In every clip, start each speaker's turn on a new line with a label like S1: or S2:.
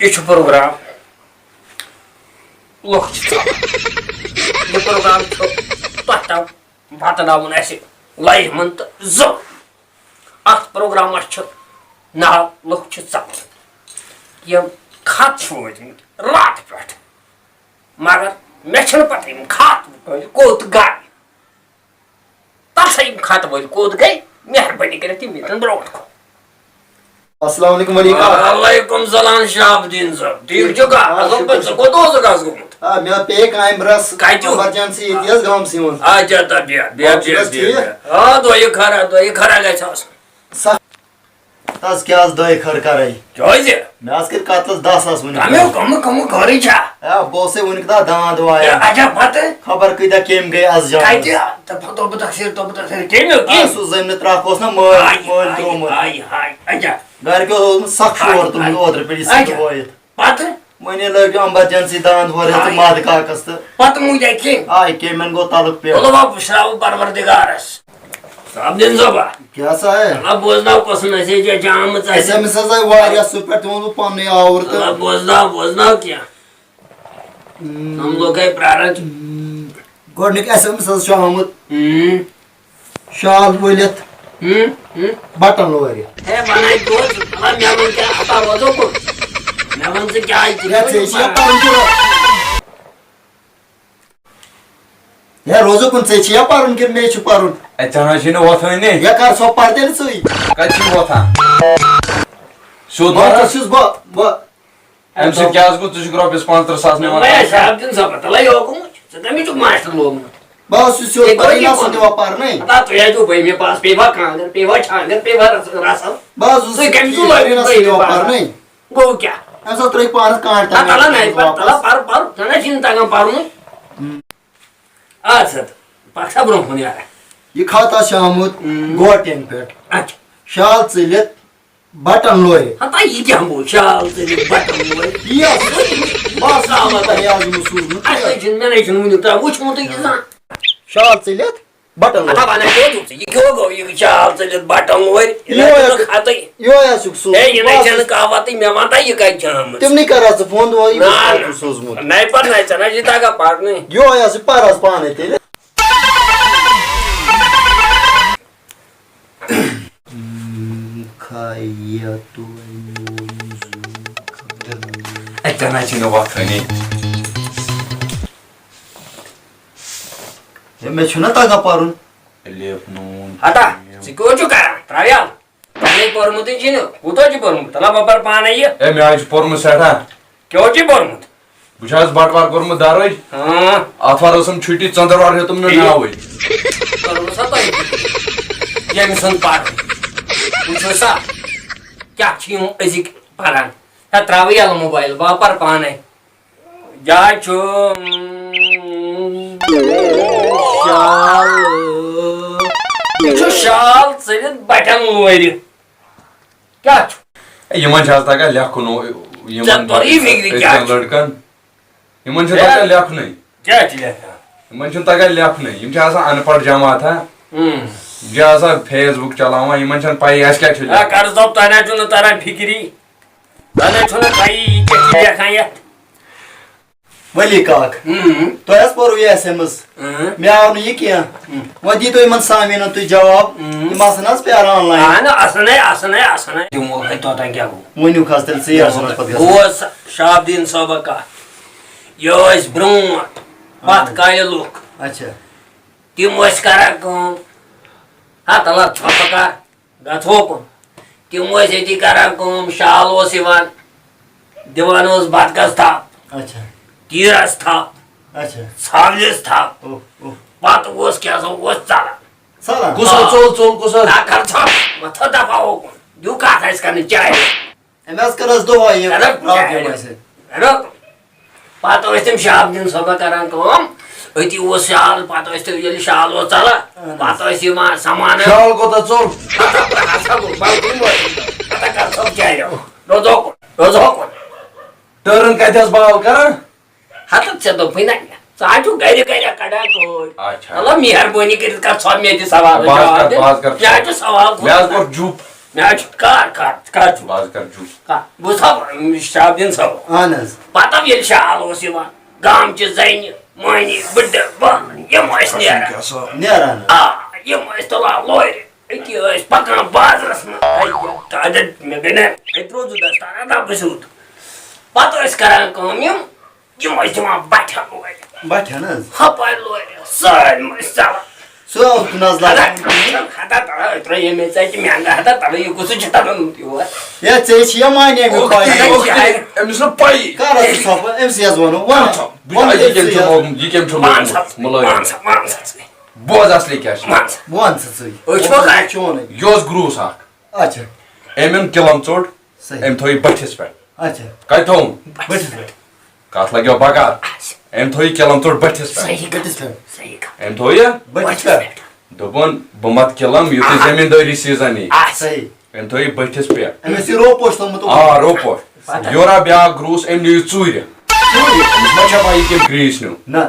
S1: यह programme look यह programme वतन लाइफ मन तो जो अत प्रोग्रामस नाव लुक यम खत रात पे मगर मे पे खत कोत गई तसा खत वल कोत गई मेहरबानी कर तम दिन ब्रो
S2: अस्सलाम वालेकुम वली का
S1: वालेकुम सलाम शाहबुद्दीन साहब ठीक छ का असल पे को तो जगह गुमत
S2: हां मे पे काइम रस
S1: काइजो
S2: इमरजेंसी इतिहास गांव से मन
S1: अच्छा त बिया हां दो ये खरा गई छस
S2: तस क्या दय खर करई
S1: जोइजे
S2: मे आज कर कातस 10 वन
S1: कम घरी छा
S2: आ बोसे उनक दा दांद वाया
S1: अच्छा पत
S2: खबर कदा केम गई आज जा
S1: काइजे त फतो बता सिर केम की
S2: सु जम ने त्राकोस ना मोल त्रोम
S1: हाय अच्छा
S2: घर के सख शोर तुम ओदर पेडी से होयत
S1: पत
S2: मने लग इमरजेंसी दांद हो रे तो माद काकस त
S1: पत मुझे के
S2: आय केमन गो तालुक पे
S1: बोलो बाप श्राव परवरदिगारस साहब दिन जोबा
S2: क्या सा है
S1: अब बोझना कसम से जे जाम चाहिए
S2: एसएमएस है वारिया सुपर तुम पाने आवर तो
S1: अब बोझना क्या हम लोग के प्रारंभ
S2: गोडनिक एसएमएस शामत शाल बोलत बटन लोरी
S1: है बनाई दोस्त अब मेमन क्या आता रोजो को मेमन से क्या है
S2: या रोजो कुन से छिया पारुन के मे छुपारुन
S3: अच्छा शिनो वथने
S2: या कार सो पारते सोई
S3: कच्ची वथा
S2: मार सुस ब
S3: एमसी क्या को तुझ ग्रुप 5,000 ने
S1: मैं साहब दिन सब तला यो को सदमी जो मास्टर लोग
S2: बस सुसो परिना सुने पार नहीं
S1: ता तो या जो भाई मेरे पास पेवा खांगर पेवा छांगर पेवा रसा
S2: बस उस
S1: केम तो परिना सुने
S2: पार नहीं
S1: गो क्या
S2: ऐसा त्रे पार काटता
S1: तला नहीं तला पार तना चिंता का पार नहीं अच्छा पक्षा ब्रोम होने आ रहा है
S2: ये खाता शामुत गोटेन पेट
S1: अच्छा
S2: शाल चिलत बटन लोए
S1: हता ये क्या बोल शाल से बटन लोए
S2: ये बस आमत है आज मुसूज
S1: अच्छा जिन मैंने जिन मुझे तो वो छूते ये ना
S2: शाल चिलत बटन
S1: हता बना क्यों तुझे ये क्यों गो ये शाल से बटन लोए ये खाता
S2: यो या सुसु
S1: ए ये नहीं जन कहावती मैं मानता ये का जाम
S2: तुम नहीं करा से फोन दो ये सुसु
S1: नहीं पर नहीं चना जीता का पार नहीं
S2: यो या से पारस पाने थे खाया तो
S3: अच्छा शिनो वथने
S2: ये मैं छुना तागा पारुन
S3: लेफ नून
S1: हटा सिको चुका ट्रायल नहीं परमुती जी ने उतो जी परमुत तला बापर पान है ये
S3: ए मैं आज परम सेठा
S1: क्यों जी परमुत
S3: बुझास बाटवार करम दारोय
S1: हां
S3: आथवार असम छुट्टी चंद्रवार हे तुमने ना होई
S1: परमुत सता ये मिशन पार पूछो सा क्या क्यों ऐसी पारान या ट्रायल मोबाइल बापर पान है जा छो शाल से बटन लोरी क्या
S3: यमन छास तक लेखन यमन
S1: तोरी फिक्र क्या
S3: लड़कन यमन छ तक लेखन
S1: क्या चीज है
S3: यमन छ तक लेखन यम छ आसा अनपढ़ जमात है जे आसा फेसबुक चलावा यमन छ पाई आस क्या छ
S1: आ कर सब तना चुन तारा फिक्री तना चुन भाई के देखा ये
S2: वली काक तो एस पर ये एसएमएस मैं आव नहीं किया वदी तो मन सामिन तो जवाब मसनस पे ऑनलाइन
S1: हां ना असने तुम है तो ता क्या हो
S2: वनु खास्तर से यार समझ पड़
S1: वो शाहबुद्दीन साहब का यो इस ब्रोट बात काय लोक
S2: अच्छा
S1: तिम वस करा को हा तला छपका गथोको तिम वस एती करा को शाल ओसिवान दीवानोस बात का
S2: अच्छा
S1: तीरस था
S2: अच्छा
S1: सावलेस था
S2: ओ
S1: बात वोस क्या सो वोस चला
S2: साला
S3: कुसर चोल कुसर
S1: ना कर छ मथा दबाओ दु का था इसका नीचे है
S2: एमएस करस दो भाई प्रॉब्लम है
S1: हेलो बात वैसे शाहबुद्दीन सब करान को ओती वो शाल बात वैसे ये शाल वो चला बात वैसे मा सामान
S3: शाल को तो चोल
S1: अच्छा को बात तुम पता कर सब क्या है रोजो को
S3: टर्न कैथस बाल कर
S1: हातात से तो फिना साजू गैरे कड़ा को
S3: अच्छा
S1: अल्लाह मेहरबानी कर का सब में सवाल
S3: बात कर
S1: क्या जो सवाल
S3: मैं को Zoop
S1: Mea kaçu.
S3: Baz kar juice.
S1: Bu sabah şabdin sabah.
S2: اہن حظ
S1: Pata yel şal osu yıvan. Gamçı zeyni, mani, bıdı, ban, yemayız nera.
S2: نیران
S1: Yemayız tola loyri. Eki öz pakan bazırasını. Tadı megene. Etrozu da stana da bısut. Pata öz karan komyum. Yemayız cuma batha loyri.
S2: بٹھن حظ
S1: Hapay loyri. Sarmayız sabah.
S2: سُہ اوس نظر
S1: Hata tara ötürü yemeyse ki miyanga hata tara yukusu çıtanın diyor.
S2: یا ژےٚ چھِ یا مانے مےٚ پاے
S3: Ömüs ne pay?
S2: کر حظ ژٕ ژھۄپہٕ أمسٕے حظ وَنو
S3: Bu ayı kem çomogum, yikem çomogum.
S1: Mansat,
S3: Mulayım.
S1: mansat.
S3: Boğaz asli kaç.
S1: Mansat.
S2: One ژٕ ژٕے
S1: Ölçme kaç?
S2: چونٕے
S3: Yoz grus hak.
S2: اچھا
S3: Emin kilam çort.
S2: صحیح
S3: Em toyu batis ver.
S2: اچھا
S3: Kay tohum.
S2: بٔٹھِس پٮ۪ٹھ
S3: Kat lagyo bagar. Em toyu kilam çort batis ver.
S1: Sayı
S2: بٔٹھِس پٮ۪ٹھ
S1: sayı.
S3: Em toyu
S2: بٔٹھِس پٮ۪ٹھ
S3: dubun bumat kilam yutu zemindari sizani.
S2: صحیح
S3: Em toyu batis ver.
S2: أمِس چھُ روپو چھُ تھوٚمُت
S3: Aa ropo. Yora bia grus em niyu tsuri. Emis ma çapa yikem gris nu.
S2: نہ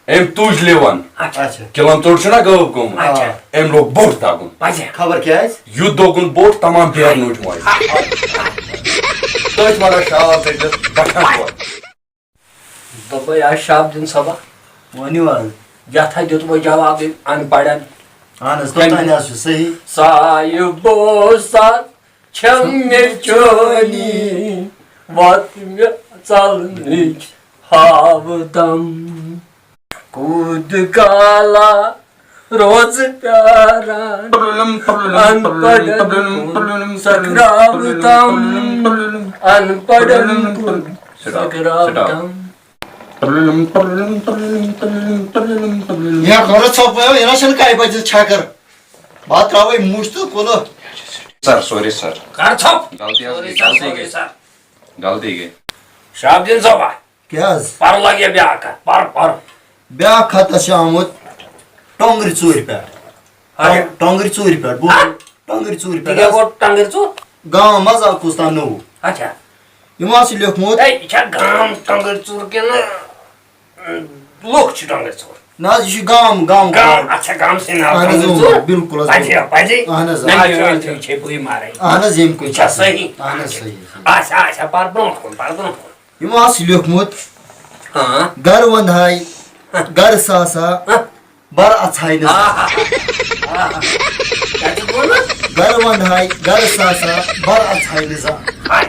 S3: Em tuj levan.
S2: اچھا
S3: Kilam çort şuna gav gom.
S1: Aça.
S3: Em lo bort dagun.
S1: Bacı.
S2: خبر کیٛازِ
S3: Yud dogun bort tamam bir nucmoy. Toç mara şaal tedis bakan bort.
S1: Baba ya şabdin sabah.
S2: ؤنِو حظ
S1: Yatay diyordu cevabı anpadan.
S2: اہن حظ توٚتانۍ حظ چھُ صحیح
S1: Sayıbo sat çemme çoni vatmya salnik havdam kudkala roz pyaran anpadan sakravtam anpadan sakravtam
S2: यहाँ घर छपयो हेर छन् काय बजे छाकर भात तरावै मुछ त कोलो
S3: Sir, sorry sir.
S1: karçap
S3: Galti
S1: sorry
S3: yazdı,
S1: sir
S3: galti
S1: sorry
S3: ge.
S1: sir
S3: Galti ge.
S1: şabdin sabah
S2: के حظ
S1: parla ge biaka par
S2: بیٛاکھ خطا چھُ آمُت ٹۄنٛگرِ ژوٗرِ پٮ۪ٹھ ٹۄنٛگرِ ژوٗرِ پٮ۪ٹھ ٹۄنٛگرِ ژوٗرِ
S1: Tige
S2: پٮ۪ٹھ
S1: bot tangır su
S2: گام منٛز آو کُس تام نوٚو
S1: acha
S2: یِمو حظ چھُ لیوکھمُت
S1: Ey ça gam tangır su ke na lok chu tangır su
S2: نہ حظ یہِ چھُ گام گام
S1: gam acha gam sin na
S2: اہن حظ
S1: tangır su
S2: بِلکُل حظ
S1: baji
S2: اہن حظ
S1: na yo tu che pui mare
S2: اہن حظ ییٚمہِ کُے
S1: چھا صحیح؟
S2: اہن حظ صحیح
S1: acha par bronco
S2: یِمو حظ چھُ لیوکھمُت
S1: ha
S2: گرٕ ونٛدہاے گرٕ ساسا بر اژھاے نہٕ
S1: ya tu bona
S2: گرٕ ونٛدہاے گرٕ ساسا بر اژھاے نہٕ زانٛہہ
S1: hai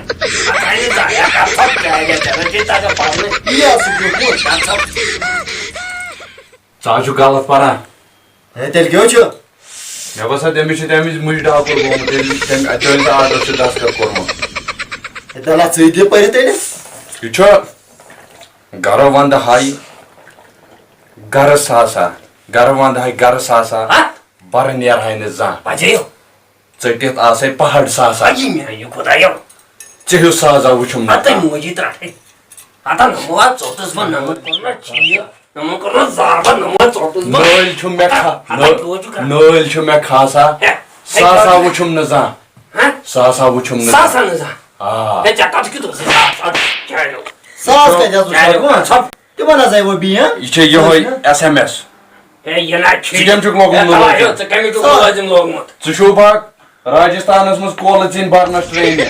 S1: acha ni za ya karçap ya chara chita ka parle
S2: یی حظ چھُ لیوکھمُت
S1: karçap
S3: Saçu galat para.
S2: ہے تیٚلہِ کیٛاہ چھُ
S3: Ne basa demiş temiz müjda kurgumu tem atölde adresi daskar kurmu.
S2: ہے تیٚلہِ اَتھ ژٕے دِ پٔرِتھ تیٚلہِ
S3: Üçü garavanda hay garı sasa. Garavanda hay garı sasa.
S1: ha
S3: Barın yer hayne za.
S1: baji yo
S3: Çetit asay pahar sasa.
S1: baji mi yo kuda yo
S3: Çehu saza uçum
S1: ata
S3: nata.
S1: muji tra ata namu çotus ban namu korna chiya namu korna zarba namu çotus ban
S3: Nöl çumme kha.
S1: ata doju ka
S3: Nöl çumme khasa. Sasa uçum ne za.
S1: ha
S3: Sasa uçum ne.
S1: sasa ne za
S3: Aa.
S1: ne çakat ki to sa çaylo
S2: ساس کَتہِ حظ
S1: çaylo
S2: وٕچھو
S1: çap
S2: تِمن حظ آیہِ وۄنۍ بیٚیہِ
S3: İçe yoy SMS.
S1: he yana chi
S3: Çıkam çok lokum
S1: ya
S3: lokum.
S1: yo çıkam çok lazım lokum
S3: Şu bak Rajistan'ız mız kolacın barnaş treni.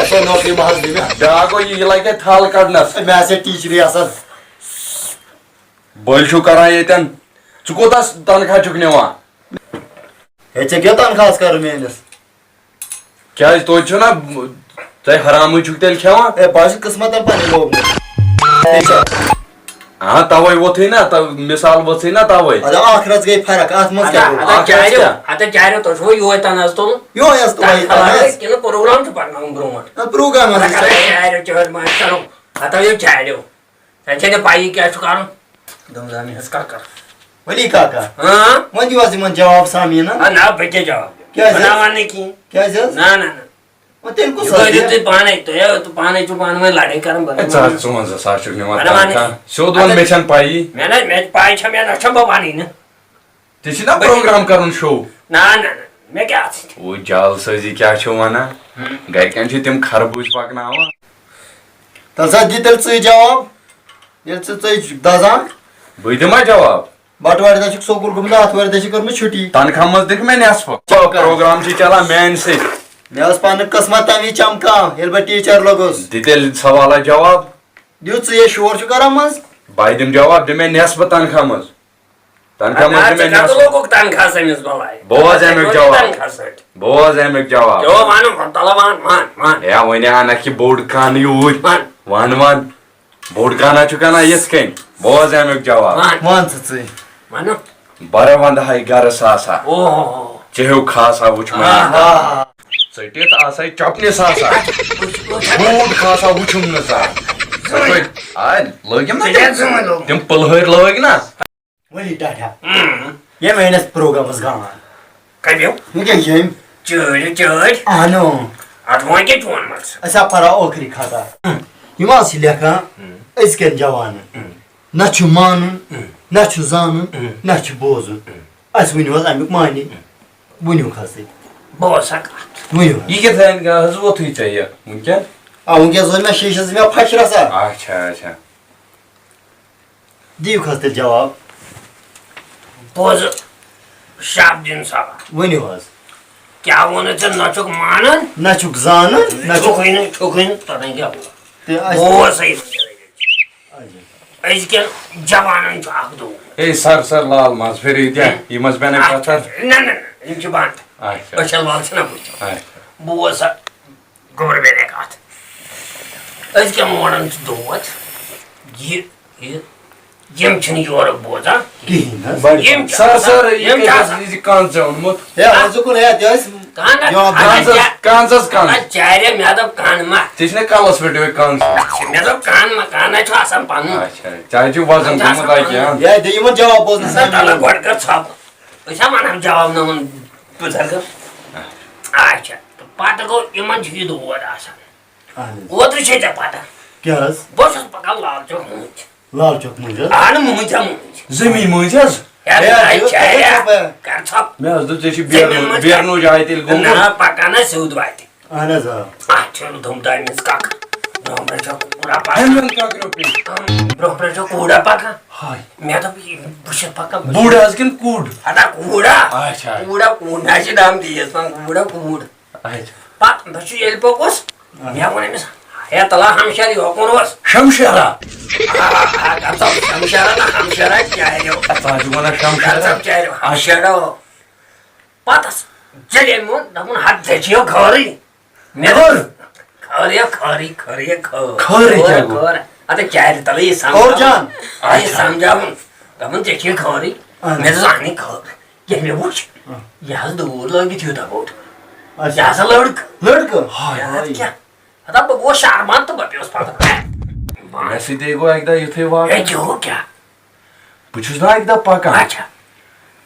S2: اَسے نوکری مہ حظ دِ مےٚ
S3: Dago yılakta thal kadnas.
S2: مےٚ آسہِ ٹیٖچرٕے آسان
S3: Böl şu karan yeten. Çukotas tanka çukneva.
S2: ہے ژےٚ کیٛاہ تنخواہس کَرٕ میٲنِس
S3: Kya to çuna Tay haramı çuktel khewa.
S2: ہے بہٕ حظ چھُ قٕسمتن پننہِ لوگمُت ٹھیٖک چھا
S3: Ha tavay vothi na ta misal vothi na tavay.
S2: اَدٕ اکھ رَژھ گٔے فرق اَتھ منٛز کیٛاہ گوٚو
S1: ata çaylo to şu yo etan astol
S2: یِہوے حظ تُہۍ
S1: ta kino program tu parna broma
S2: program حظ
S1: ata
S2: چھُ
S1: çaylo çör ma chalo ata yo çaylo sen çene payi kya şu karın damzani has kar
S2: Wali Kaka
S1: ha
S2: وۄنۍ دِیِو حظ یِمن جواب سامیٖنن
S1: ha na bete cevap
S2: Kya
S1: bana manne ki
S2: کیٛازِ حظ
S1: na na
S2: وۄنۍ تیٚلہِ کُس
S1: yo
S2: حظ
S1: tu
S2: the
S1: pane to ya tu pane chu pane mein lade karam bana
S3: Sa çumanza sa çukneva
S1: Bana mani.
S3: tanka. Şodwan meçan payi.
S1: mena me payi cham ya na chamba pani ne
S3: Teşi na program karun show.
S1: na me kya atsin
S3: O jal sazi kya şu mana. Garkan şu tim kharbuj paknawa.
S2: تَلہٕ سا دِ تیٚلہِ ژٕے جواب ییٚلہِ ژٕ ژٕے دَزان
S3: Bıydıma cevap.
S2: Batwar दह सकुल गुमत आतवार दह कर छुट्टी
S3: तनख्वाह मज दिख मे नेसफ प्रोग्राम चलान मेन से
S2: मे पान किस्मत तमी चमकान ये बह टीचर लगोस
S3: दिल सवाल जवाब
S2: दित ये शोर कर मज
S3: बह दिम जवाब दि मे नेसफ तनख्वाह मज बोज अमुक जवाब या वन अन बोड़ कान यूर वन वन बोड़ काना चुकाना यथ कन बोज अमुक जवाब
S2: वन
S3: बर वंद हाय गर सासा चेहु खासा वुच सटित आसा चपने सासा बोड़ खासा वुचुम न सा लगिम ना तिम पलहर लग ना
S2: वली टाटा ये मेहनत प्रोग्राम गान
S1: कबियो
S2: ये
S1: चढ़ चढ़
S2: आनो
S1: अठवान के चोन मस
S2: असा परा ओखरी खाता यमा लेखा अजकन जवान न मान न जान न बोजन अस वनो अमुक मानी वनो खस
S1: बोसक
S2: वनो
S3: ये क्या वोथु ये वनकन
S2: वनकस मे शीश मे फचर सा
S3: अच्छा अच्छा
S2: दिव खस जवाब
S1: बोज शाप दिन सा
S2: वनो
S1: क्या वन नचुक मानन
S2: न जान न
S1: छुखन तन क्या वो सही अजकन जवान दो
S3: ए सर सर लाल माज फिर ये मज मैंने पत्थर
S1: न बात अच्छा लाल से ना पूछ वो सर गोबर बेने का अजकन मोड़न दोत ये यम छन योर बोजा
S2: कहीं
S3: सर सर ये कान से उन्मत
S2: या अजुकुन है जस
S3: कांसस कान
S1: चारे मेदब कान मा
S3: तिसने कालस पेटे कान
S1: मेदब कान मा कान छ आसम पानु
S3: अच्छा चाहे जो वजन गुमत आई क्या
S2: या दे यम जवाब बोझ न
S1: तला गड कर छप ऐसा मानम जवाब न मन पुछर कर अच्छा तो पाटा को यमन छी दो वर आसन ओत्र छे त पाटा
S2: क्या
S1: बस पका लाल चोक
S2: लाल चौक मुझे
S1: आन मुझा
S3: जमीन मुझस
S1: यार कर छप
S3: मैं आज तो बेरनो जाए तिल गुम
S1: ना पकाना सेउद बाटी
S2: आना जा
S1: चलो धुमदार मिस काक ब्रोहब्रेचा कूड़ा पाका
S3: हम का करो पे
S1: ब्रोहब्रेचा कूड़ा पाका
S3: हाय
S1: मैं तो बुश पाका
S3: बूढ़ आज किन कूड़
S1: आता कूड़ा
S3: अच्छा
S1: कूड़ा कूड़ाचे नाम दिए पण कूड़ा कूड़
S3: अच्छा
S1: पाक बसु एल्पोकोस मैं कोने में या तला हमशारी हो कोण वस
S3: शमशारा
S1: आता हमशारा ना हमशारा क्या है यो
S3: आता जुमाना शमशारा
S1: क्या है हमशारा पातस जले मन दमन हात झियो खरी मेदर खरी खरी खरी
S3: खरी क्या गो
S1: आता क्या है तले सांग
S2: और जान
S1: आई समझाऊं दमन झियो खरी मैं तो आने खर ये में बुझ यार दूर लगी थी था बोट
S2: अच्छा
S1: यार
S2: लड़का
S1: हाय क्या आता वो शारमान तो बपियोस पाता
S3: मैं सीधे गो एकदा युथे वा
S1: ए जो क्या
S3: पुछुस ना एकदा पाका
S1: अच्छा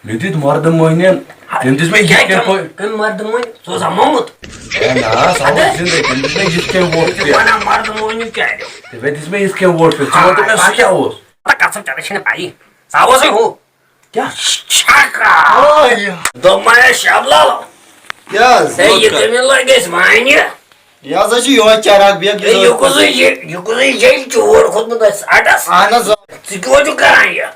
S3: निदित मर्द मोहनेन तिंदिस में जिसके कोई
S1: कम मर्द मोइन सो समोत
S3: ना साउथ जिंदे तिंदिस में जिसके वोट पे
S1: वाना मर्द मोइन क्या है
S3: ते वेदिस में इसके वोट पे तो मैं सो क्या हो
S1: पता कसम चले छने पाई सावो से हो
S3: क्या
S1: छाका
S2: आया
S1: दो मैं शाबला
S2: क्या
S1: से ये तेरे लगे स्माइने
S2: या जशी यो चाराक बेग
S1: ये युकुजे जेल चोर खुद में बस आटस
S2: आना जा
S1: सिको जो कराया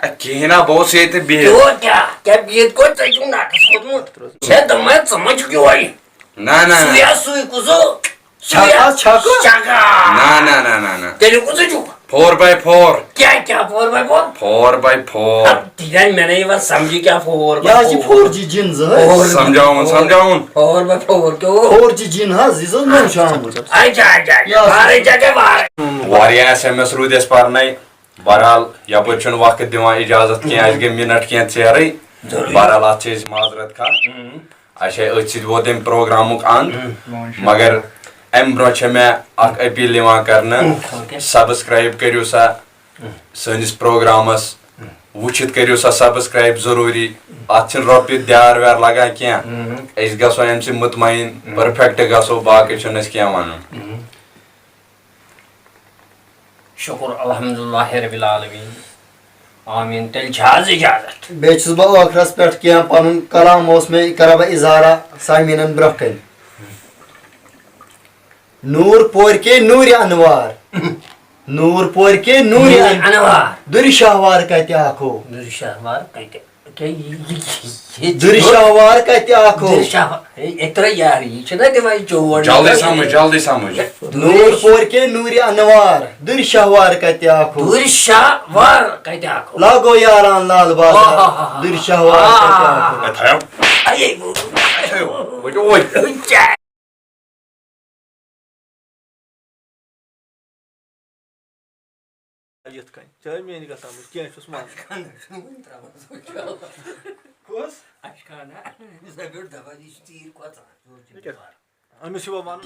S3: कहना बहुत से ते बे
S1: तो क्या बीत को चाहिए ना खुद में छे तो मैं समझ क्यों आई
S3: ना ना
S1: सुया सुई कुसो
S2: छाका छाका
S1: छाका
S3: ना ना ना ना ना
S1: तेरे कुछ जो
S3: 4x4
S1: क्या 4x4
S3: 4x4
S1: अब तीन मैंने ये बात समझी क्या 4x4
S2: या जी 4G जिन्स है
S3: समझाऊं
S1: 4x4 क्यों
S2: 4G जिन हज इज नो शाम
S1: आई जा बाहर जाके बाहर
S3: वारिया एसएमएस रूदेस पारनाय बहरहाल यपर छन वक्त दिवान इजाजत के आज के मिनट के चेरे बहरहाल आज चीज माजरत का अच्छा अच्छी वो तेम प्रोग्रामुक अंत मगर अम ब्रो मे अख अपील करना सब्सक्राइब करियो सा सनिस प्रोग्रामस वुचित करियो सा सब्सक्राइब जरूरी अत रोपि द्यार व्यार लगा क्या गो अम से मुतमईन परफेक्ट गो बाकी क्या वन
S1: शुक्र अल्हम्दुलिल्लाह रब्बिल आलमीन आमीन तेल झाज इजाजत
S2: बेचस बा आखरस पेट क्या पन कलाम ओस में करब इजारा सामिनन ब्रकन नूर पोर के नूर अनवार Nurpur ke Nuri
S1: Anwar.
S2: Durshahwar kate akho.
S1: Durshahwar kate.
S2: Durshahwar kate akho.
S1: Durshahwar. Etra yari. Chana demai chowar.
S3: जल्दी समझ
S2: Nurpur ke Nuri Anwar Durshahwar kate akho.
S1: Durshahwar kate akho.
S2: Lago yaran lal baza Durshahwar kate akho.
S3: Ethayo
S1: Ay bu.
S3: Oi
S4: Yıtkın. Çay mıydı kasamış? Genç Osman. Kos?
S1: Aşkana. Bize bir defa içtiği kota.
S4: Anlaşılan var mı?